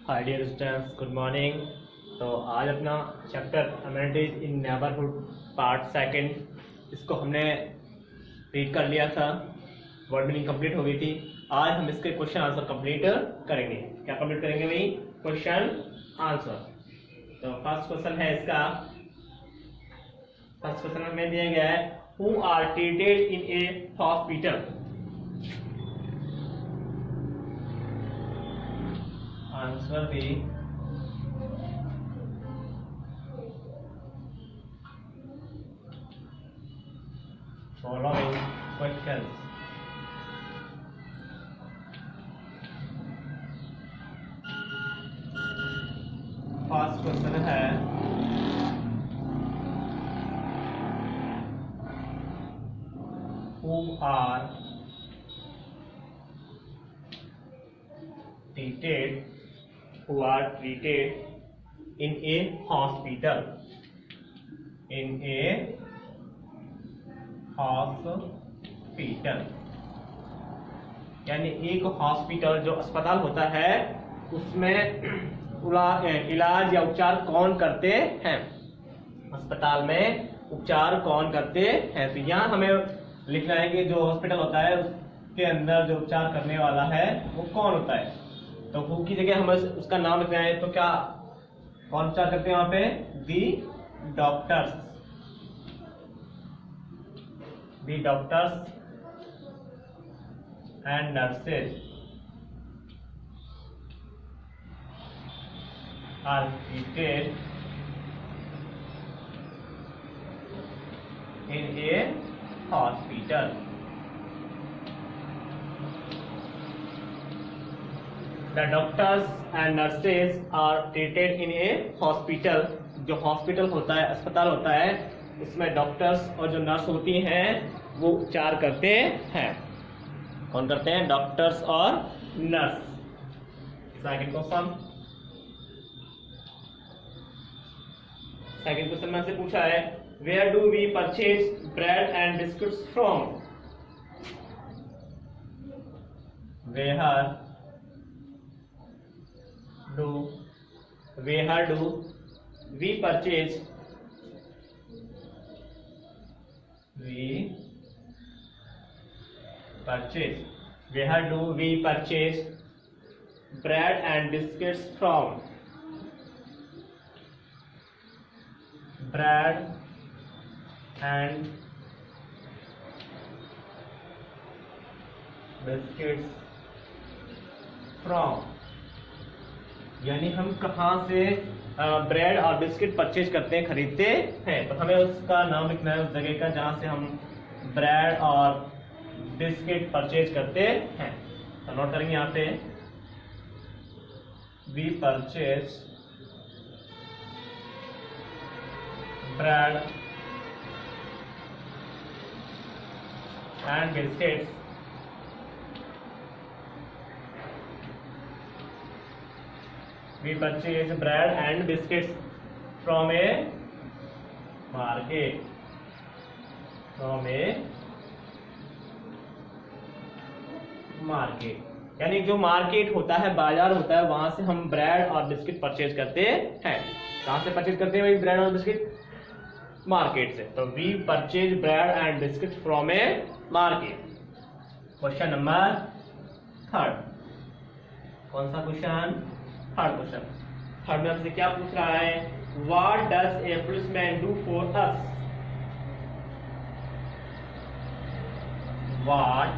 हाय dear students, good morning. तो आज अपना chapter amenities in neighbourhood part second, इसको हमने रीड कर लिया था। वर्ड मीनिंग कंप्लीट हो गई थी। आज हम इसके क्वेश्चन आंसर कंप्लीट करेंगे। क्या कंप्लीट करेंगे भाई? Question answer. तो फर्स्ट क्वेश्चन है इसका। फर्स्ट क्वेश्चन में दिया गया है, who are treated in a hospital. Answer भी following questions। फर्स्ट क्वेश्चन है, who are treated in a hospital। in a hospital यानी एक हॉस्पिटल जो अस्पताल होता है उसमें इलाज या उपचार कौन करते हैं। अस्पताल में उपचार कौन करते हैं। तो यहाँ हमें लिखना है कि जो हॉस्पिटल होता है उसके अंदर जो उपचार करने वाला है वो कौन होता है। तो हु की जगह हमें उसका नाम लिखना है। तो क्या कौन उपचार करते हैं वहां पे? दी doctors. The doctors and nurses are treated in a hospital। The doctors and nurses are treated in a hospital। जो हॉस्पिटल होता है, अस्पताल होता है, उसमें डॉक्टर्स और जो नर्स होती हैं वो उपचार करते हैं। कौन करते हैं? डॉक्टर्स और नर्स। सेकंड क्वेश्चन में से पूछा है, where do we purchase bread and biscuits from. Where do we purchase where do we purchase bread and biscuits from। bread and biscuits from यानी हम कहाँ से ब्रेड और बिस्किट परचेज करते हैं, खरीदते हैं। तो हमें उसका नाम लिखना है उस जगह का जहां से हम ब्रेड और बिस्किट परचेज करते हैं। तो नोट करेंगे यहाँ पे, we purchase bread and biscuits we purchase bread and biscuits from a market। यानी जो मार्केट होता है, बाजार होता है, वहां से हम ब्रेड और बिस्किट परचेज करते हैं। कहां से परचेज करते हैं भाई ब्रेड और बिस्किट? मार्केट से। तो we purchase bread and biscuit from a market. Question number third. कौन सा क्वेश्चन? Third question. थर्ड में हमसे क्या पूछ रहा है, what does a policeman do for us. What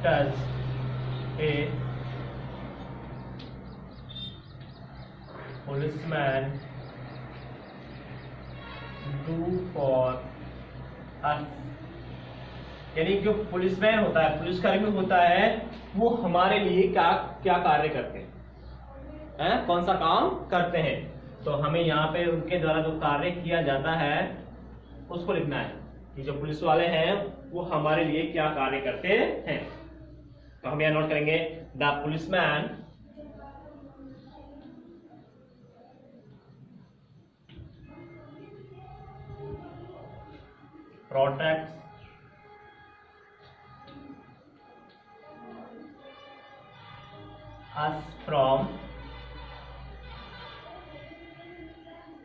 does a policeman do for us. यानी जो पुलिसमैन होता है, पुलिसकर्मी होता है, वो हमारे लिए क्या क्या कार्य करते हैं, कौन सा काम करते हैं। तो हमें यहाँ पे उनके द्वारा जो कार्य किया जाता है उसको लिखना है कि जो पुलिस वाले हैं वो हमारे लिए क्या कार्य करते हैं। तो हम यहाँ नोट करेंगे, the policeman protects us from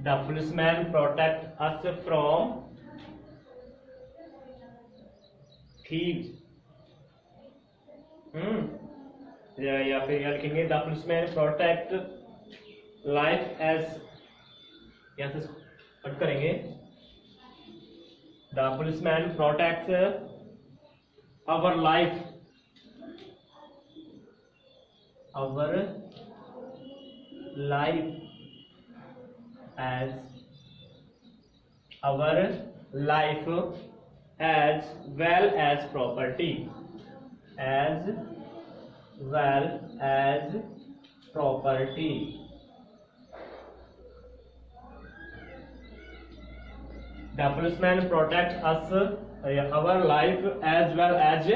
the policeman protect us from thieves. या फिर यहाँ लिखेंगे the policeman protect life as, यहाँ से कट करेंगे, the policeman protects our life, our life as well as property, as well as property. The policeman protects us, our life as well as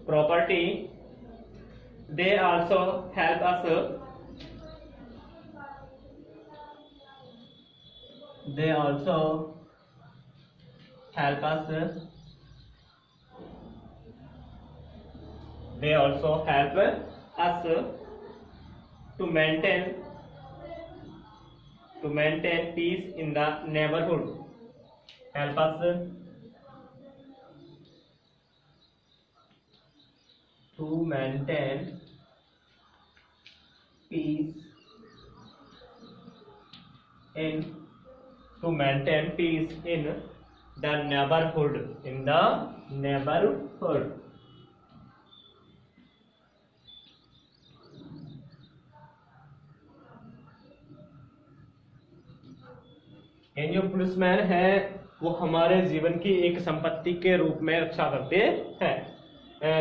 property. They also help us. They also help us. They also help us to maintain peace in the neighborhood. Help us to maintain peace in the neighborhood. In the neighborhood. ये जो policeman है वो हमारे जीवन की एक संपत्ति के रूप में रक्षा करते हैं।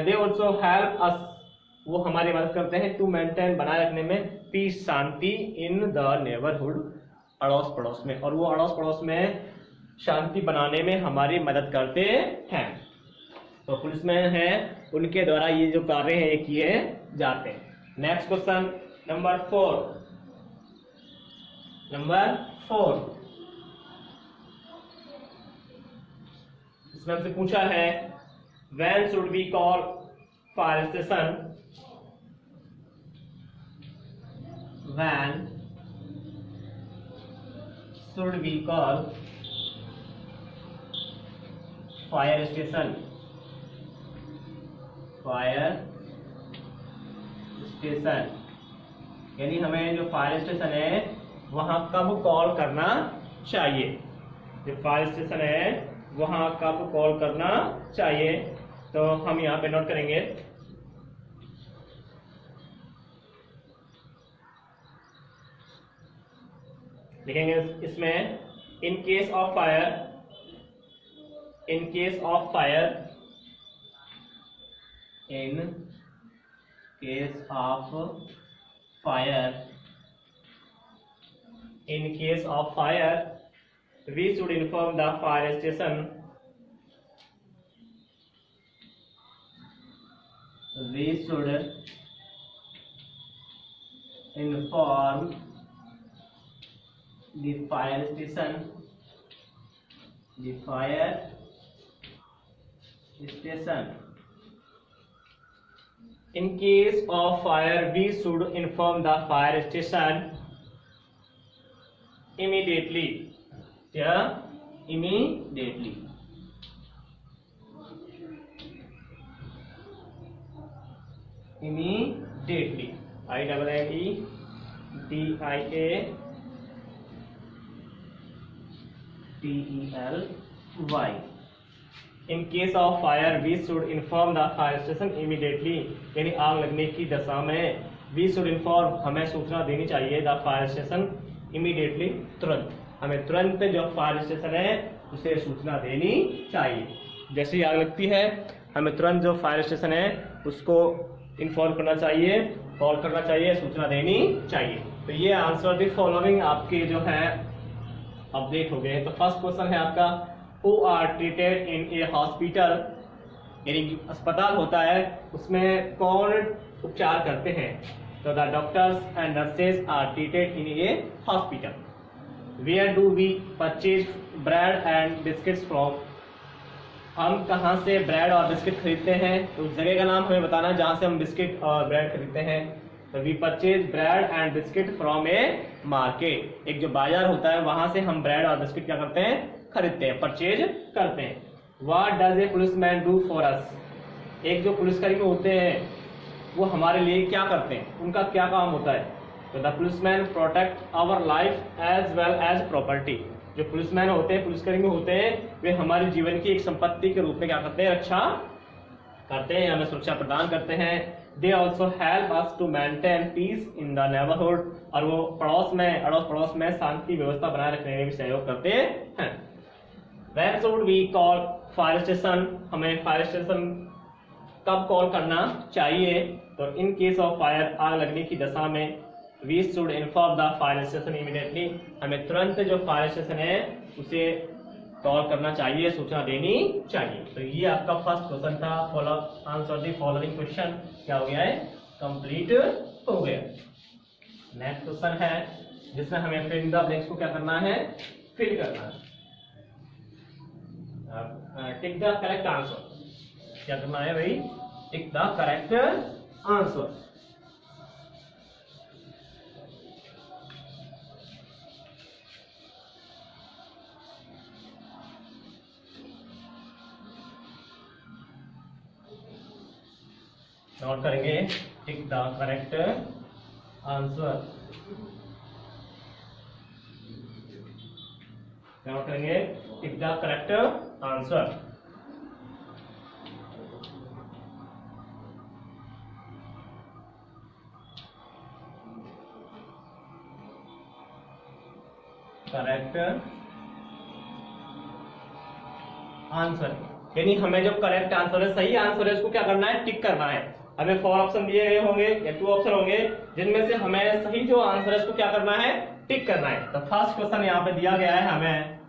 दे ऑल्सो हेल्प अस, वो हमारी मदद करते हैं टू मेंटेन, बनाए रखने में, पीस, शांति, इन द नेबरहुड, अड़ोस पड़ोस में, और वो अड़ोस पड़ोस में शांति बनाने में हमारी मदद करते हैं। तो पुलिसमैन है उनके द्वारा ये जो कार्य है किए जाते हैं। Next question number 4। इसमें हमसे पूछा है when should we call fire station? When should we call fire station? Fire station यानी हमें जो फायर स्टेशन है वहां कब कॉल करना चाहिए। जो फायर स्टेशन है वहां कब कॉल करना चाहिए, तो हम यहाँ पे नोट करेंगे। लिखेंगे इसमें in case of fire, in case of fire, in case of fire, in case of fire we should inform the fire station. We should inform the fire station. The fire station. In case of fire, we should inform the fire station immediately. Yeah, immediately. Immediately. IEMEDIATELY. In case of fire, we should inform the fire station immediately. यानी आग लगने की दशा में we should inform, हमें सूचना देनी चाहिए the fire station immediately, तुरंत। हमें तुरंत जो फायर स्टेशन है उसे सूचना देनी चाहिए। जैसे ही आग लगती है हमें तुरंत जो फायर स्टेशन है उसको इन्फॉर्म करना चाहिए, कॉल करना चाहिए, सूचना देनी चाहिए। तो ये आंसर द फॉलोइंग आपके जो है अपडेट हो गए। तो फर्स्ट क्वेश्चन है आपका who are treated in a hospital, यानी अस्पताल होता है उसमें कौन उपचार करते हैं। तो the doctors and nurses are treated in a hospital. Where do we purchase bread and biscuits from? हम कहाँ से ब्रेड और बिस्किट खरीदते हैं, तो उस जगह का नाम हमें बताना जहाँ से हम बिस्किट और ब्रेड खरीदते हैं। तो we purchase bread and biscuit from a market. एक जो बाजार होता है वहां से हम ब्रेड और बिस्किट क्या करते हैं, खरीदते हैं, परचेज करते हैं। What does a policeman do for us. एक जो पुलिसकर्मी होते हैं वो हमारे लिए क्या करते हैं, उनका क्या काम होता है। तो the policeman protect our life as well as property. जो पुलिसमैन होते हैं, पुलिसकर्मी होते हैं, वे हमारे जीवन की एक संपत्ति के रूप में क्या करते हैं, रक्षा करते हैं, हमें सुरक्षा प्रदान करते हैं। They also help us to maintain peace in the neighbourhood. और वो अड़ोस पड़ोस में शांति व्यवस्था बनाए रखने में भी सहयोग करते हैं। When should we call fire station. हमें फायर स्टेशन कब कॉल करना चाहिए। तो इन केस ऑफ फायर, आग लगने की दशा में, we should inform the fire station immediately. हमें तुरंत जो फायर स्टेशन है उसे कॉल करना चाहिए, सूचना देनी चाहिए। तो ये आपका फर्स्ट क्वेश्चन था। Follow answer the following question क्या हो गया है, कंप्लीट हो गया। नेक्स्ट क्वेश्चन है जिसमें हमें फिल इन द ब्लैंक्स को क्या करना है, फिल करना है। Tick the correct answer. क्या करना है भाई, tick the correct answer. Note करेंगे, tick the correct answer. Note करेंगे, tick the correct answer. Correct answer यानी हमें जो करेक्ट आंसर है, सही आंसर है, उसको क्या करना है, टिक करना है। हमें 4 ऑप्शन दिए गए होंगे या 2 ऑप्शन होंगे जिनमें से हमें सही जो आंसर है उसको क्या करना है, टिक करना है। तो फर्स्ट क्वेश्चन यहाँ पे दिया गया है हमें,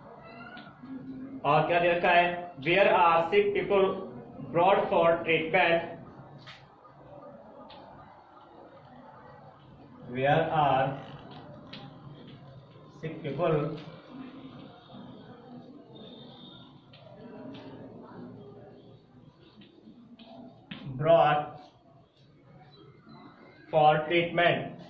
और क्या दे रखा है, where are sick people brought for treatment. Where are sick people brought for treatment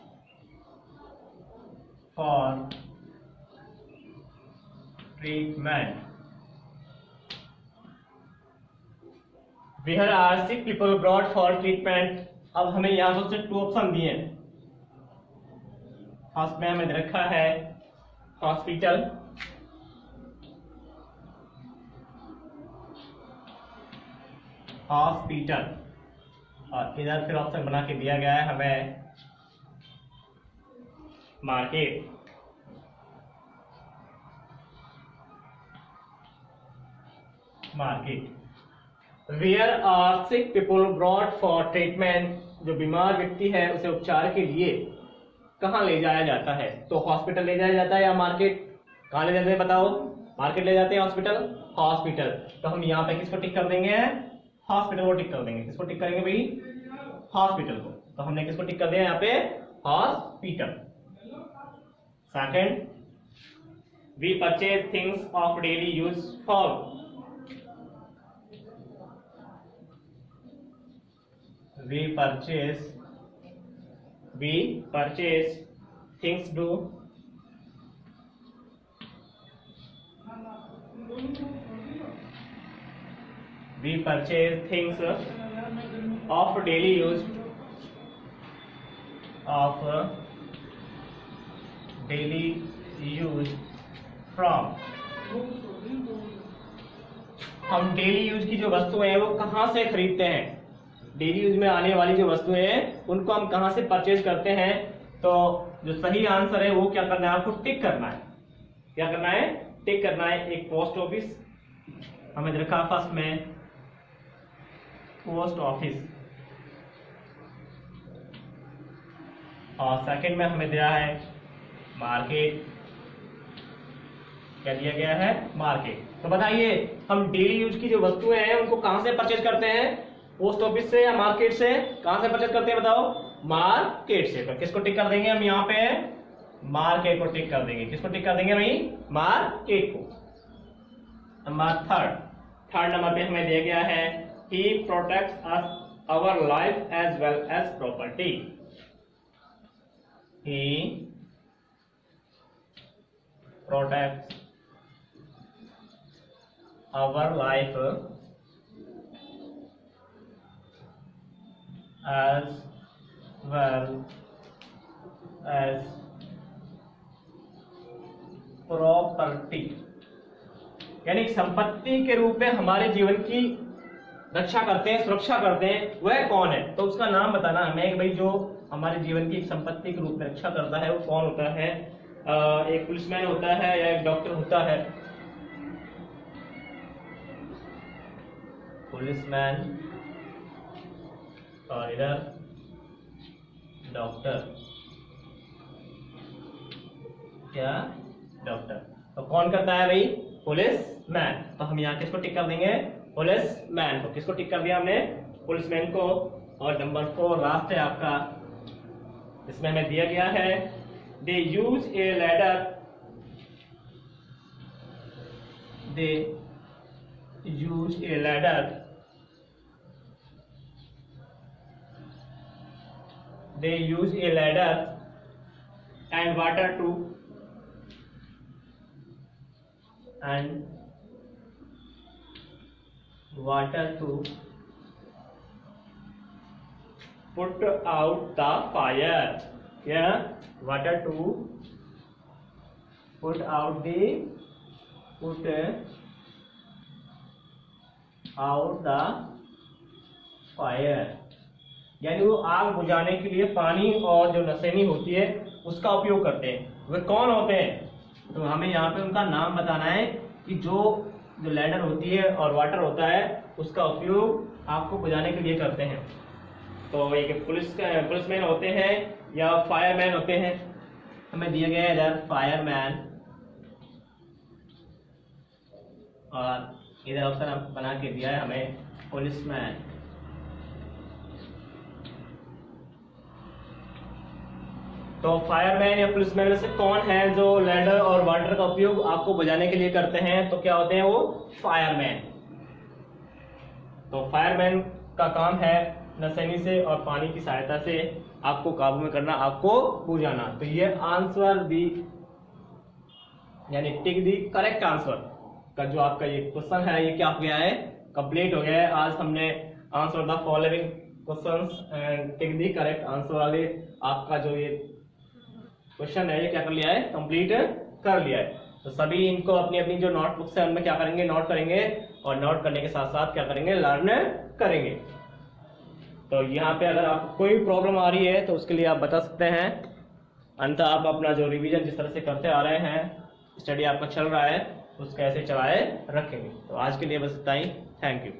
where are sick people brought for treatment। अब हमें यहाँ से 2 ऑप्शन दिए हैं। फर्स्ट में हमें रखा है हॉस्पिटल, हॉस्पिटल, और इधर फिर ऑप्शन बना के दिया गया है हमें market. Where are sick people brought for treatment. जो बीमार व्यक्ति है उसे उपचार के लिए कहाँ ले जाया जाता है। तो हॉस्पिटल ले जाया जाता है या मार्केट, कहाँ ले जाते हैं बताओ, मार्केट ले जाते हैं, हॉस्पिटल, हॉस्पिटल। तो हम यहाँ पे किसको टिक कर देंगे, हॉस्पिटल को टिक कर देंगे। किसको टिक करेंगे भाई, हॉस्पिटल को। तो हमने किसको टिक कर दिया यहाँ पे, hospital. Second, we purchase things of daily use for. We purchase things do we purchase things of daily use from। हम डेली यूज की जो वस्तुएं हैं वो कहां से खरीदते हैं, डेली यूज में आने वाली जो वस्तुएं हैं उनको हम कहां से परचेज करते हैं। तो जो सही आंसर है वो क्या करना है, आपको टिक करना है। क्या करना है, टिक करना है। एक पोस्ट ऑफिस हमें रखा फर्स्ट में, पोस्ट ऑफिस, और सेकंड में हमें दिया है मार्केट। क्या दिया गया है, मार्केट। तो बताइए हम डेली यूज की जो वस्तुएं हैं उनको कहां से परचेज करते हैं, पोस्ट ऑफिस से या मार्केट से। कहां से परचेज करते हैं बताओ, मार्केट से। तो किसको टिक कर देंगे हम यहाँ पे, मार्केट को टिक कर देंगे। किसको टिक कर देंगे भाई, मार्केट को। नंबर थर्ड नंबर पे हमें दिया गया है, he protects us our life as well as property. he protects our life as well as property, यानी संपत्ति के रूप में हमारे जीवन की रक्षा करते हैं, सुरक्षा करते हैं, वह कौन है? तो उसका नाम बताना हमें कि भाई जो हमारे जीवन की एक संपत्ति के रूप में रक्षा करता है वो कौन होता है? एक पुलिसमैन होता है या एक डॉक्टर होता है? पुलिसमैन और इधर डॉक्टर, क्या? डॉक्टर। तो कौन करता है भाई? पुलिसमैन। तो हम यहाँ किसको टिक कर देंगे? पुलिसमैन को। किसको टिक कर दिया हमने? पुलिसमैन को। और नंबर 4 लास्ट है आपका, इसमें हमें दिया गया है they use a ladder, they use a ladder, they use a ladder and water to put out the fire. Yeah, water to put out the fire, यानी वो आग बुझाने के लिए पानी और जो नसेनी होती है उसका उपयोग करते हैं। वे कौन होते हैं? तो हमें यहाँ पे उनका नाम बताना है कि जो लैडर होती है और वाटर होता है उसका उपयोग आग को बुझाने के लिए करते हैं। तो एक पुलिसमैन होते हैं या फायरमैन होते हैं। हमें दिया गया है इधर फायरमैन और इधर ऑप्शन बना के दिया है हमें पुलिसमैन। तो फायरमैन या पुलिसमैन में से कौन है जो लैडर और वाटर का उपयोग आग को बुझाने के लिए करते हैं? तो क्या होते हैं वो? फायरमैन। तो फायरमैन का काम है नसेनी से और पानी की सहायता से आग को काबू में करना, आग को बुझाना। तो ये आंसर दी, यानी टिक दी करेक्ट आंसर का जो आपका ये क्वेश्चन है ये क्या हो गया है? कंप्लीट हो गया है। आज हमने answer the following questions and tick the correct answer वाले आपका जो ये क्वेश्चन है ये क्या कर लिया है? कंप्लीट कर लिया है। तो सभी इनको अपनी अपनी जो नोटबुक्स है उनमें क्या करेंगे? नोट करेंगे और नोट करने के साथ साथ क्या करेंगे? लर्न करेंगे। तो यहाँ पे अगर आपको कोई प्रॉब्लम आ रही है तो उसके लिए आप बता सकते हैं, अन्यथा आप अपना जो रिवीजन जिस तरह से करते आ रहे हैं, स्टडी आपका चल रहा है, उसको ऐसे चलाए रखेंगे। तो आज के लिए बस इतना ही। Thank you.